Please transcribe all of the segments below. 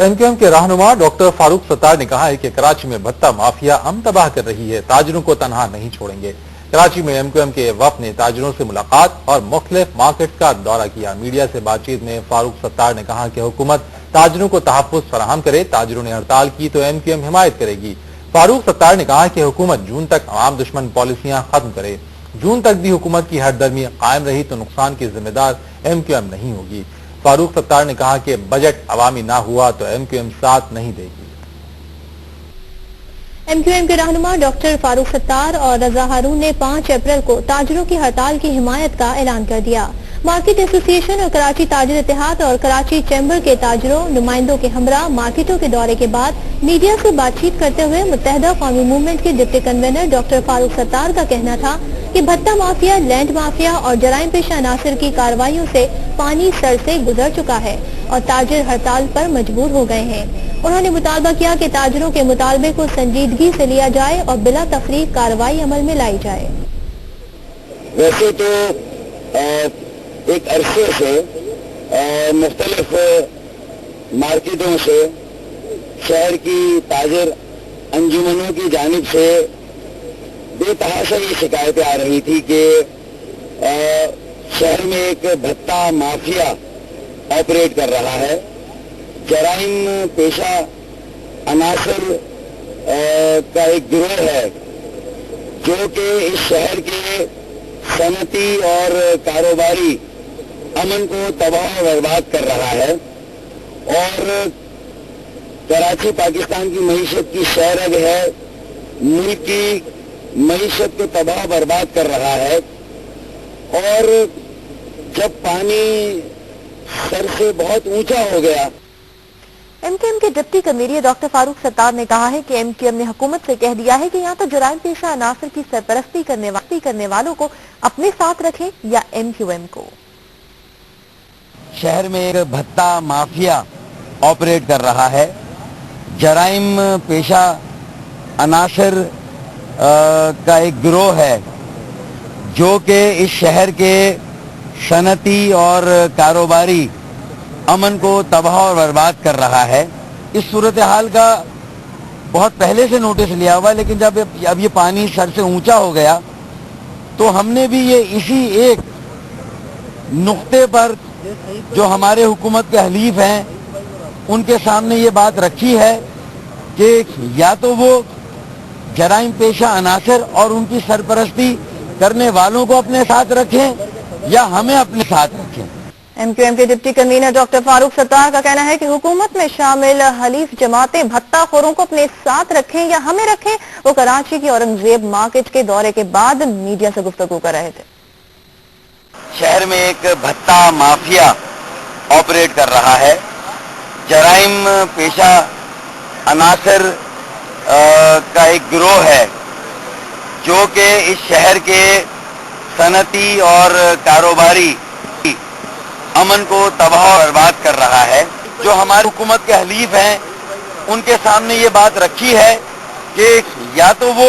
MQM के रहनुमा doctor Farooq Sattar ने कहा है कि कराची में भत्ता माफिया अम तबाह कर रही है, ताजिरों को तनहा नहीं छोड़ेंगे। कराची में MQM के वफ्द ने ताजिरों से मुलाकात और मुख्तलिफ मार्केट का दौरा किया। मीडिया से बातचीत में फारूक सत्तार ने कहा कि हुकूमत ताजिरों को तहफ़्फ़ुज़ फराहम करे, ताजिरों ने हड़ताल की तो MQM हिमायत करेगी। फारूक सत्तार ने कहा कि हुकूमत जून तक अवाम दुश्मन पॉलिसियां खत्म करे। जून तक भी हुकूमत की हरदर्मी कायम रही तो नुकसान की जिम्मेदार MQM नहीं होगी। फारूक सत्तार ने कहा कि बजट अवामी ना हुआ तो MQM साथ नहीं देगी। MQM के रहनुमा डॉक्टर फारूक सत्तार और रजा हारून ने 5 अप्रैल को ताजिरों की हड़ताल की हिमायत का ऐलान कर दिया। मार्केट एसोसिएशन और कराची ताजिर इत्तेहाद और कराची चैम्बर के ताजिरों नुमाइंदों के हमरा मार्केटों के दौरे के बाद मीडिया से बातचीत करते हुए मुत्तहिदा कौमी मूवमेंट के deputy convener doctor Farooq Sattar का कहना था कि भत्ता माफिया, लैंड माफिया और जराइम पेशा अनासर की कार्रवाइयों से पानी सर से गुजर चुका है और ताजिर हड़ताल पर मजबूर हो गए हैं। उन्होंने मुतालबा किया कि ताजिरों के मुतालबे को संजीदगी से लिया जाए और बिला तफरीक कार्रवाई अमल में लाई जाए। वैसे तो एक अरसे से मुख्तलिफ मार्केटों से शहर की ताजिर अंजुमनों की जानिब से बेतहाशा ये शिकायतें आ रही थी कि शहर में एक भत्ता माफिया ऑपरेट कर रहा है, जराइम पेशा अनासर का एक गिरोह है जो कि इस शहर के सनती और कारोबारी अमन को तबाह और बर्बाद कर रहा है और कराची पाकिस्तान की मईशत की शहरग है, मुल्क की मईशत को तबाह बर्बाद कर रहा है। और जब पानी सर से बहुत ऊंचा हो गया। MQM के deputy convener doctor Farooq Sattar ने कहा है कि MQM ने हुकूमत से कह दिया है कि यहाँ तो जराइम पेशा अनासर की सरपरस्ती करने वालों को अपने साथ रखें या MQM को। शहर में एक भत्ता माफिया ऑपरेट कर रहा है, जराइम पेशा अनासर का एक गिरोह है जो कि इस शहर के सनती और कारोबारी अमन को तबाह और बर्बाद कर रहा है। इस सूरत हाल का बहुत पहले से नोटिस लिया हुआ, लेकिन जब अब ये पानी सर से ऊंचा हो गया तो हमने भी ये इसी एक नुक्ते पर जो हमारे हुकूमत के हलीफ हैं उनके सामने ये बात रखी है कि या तो वो जराइम पेशा अनासर और उनकी सरपरस्ती करने वालों को अपने साथ रखें या हमें अपने साथ रखें। MQM के deputy convener doctor Farooq Sattar का कहना है कि हुकूमत में शामिल हलीफ जमातें भत्ताखोरों को अपने साथ रखें या हमें रखें। वो कराची की औरंगजेब मार्केट के दौरे के बाद मीडिया से गुफ्तगू कर रहे थे। शहर में एक भत्ता माफिया ऑपरेट कर रहा है, जराइम पेशा अनासर का एक गिरोह है जो कि इस शहर के सनती और कारोबारी अमन को तबाह और बर्बाद कर रहा है। जो हमारी हुकूमत के हलीफ हैं उनके सामने ये बात रखी है कि या तो वो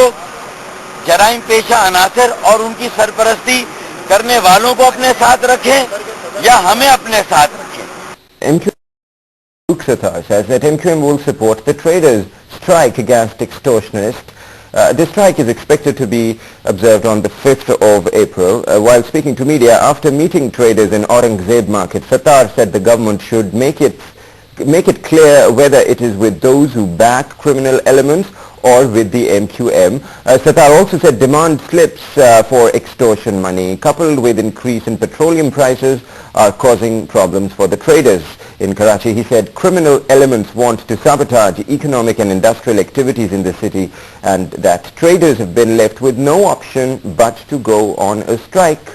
जराइम पेशा अनासर और उनकी सरपरस्ती करने वालों को अपने साथ रखें या हमें अपने साथ रखें। Farooq Sattar says that MQM will support the traders' strike against extortionists. This strike is expected to be observed on the 5th of April. While speaking to media after meeting traders in Aurangzeb Market, Sattar said the government should make it clear whether it is with those who back criminal elements or with the MQM. Sattar also said demand slips for extortion money coupled with increase in petroleum prices are causing problems for the traders. In Karachi, he said criminal elements want to sabotage economic and industrial activities in the city and that traders have been left with no option but to go on a strike.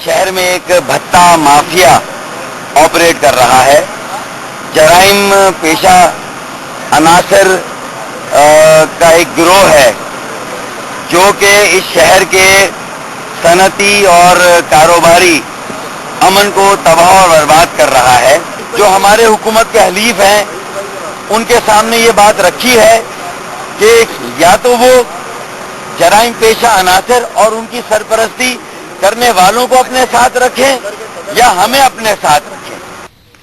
शहर में एक भत्ता mafia operate कर रहा है, जराइम पेशा अनासर का एक गिरोह है जो कि इस शहर के सनती और कारोबारी अमन को तबाह और बर्बाद कर रहा है। जो हमारे हुकूमत के हलीफ हैं उनके सामने ये बात रखी है कि या तो वो जराइम पेशा अनासर और उनकी सरपरस्ती करने वालों को अपने साथ रखें या हमें अपने साथ रखें।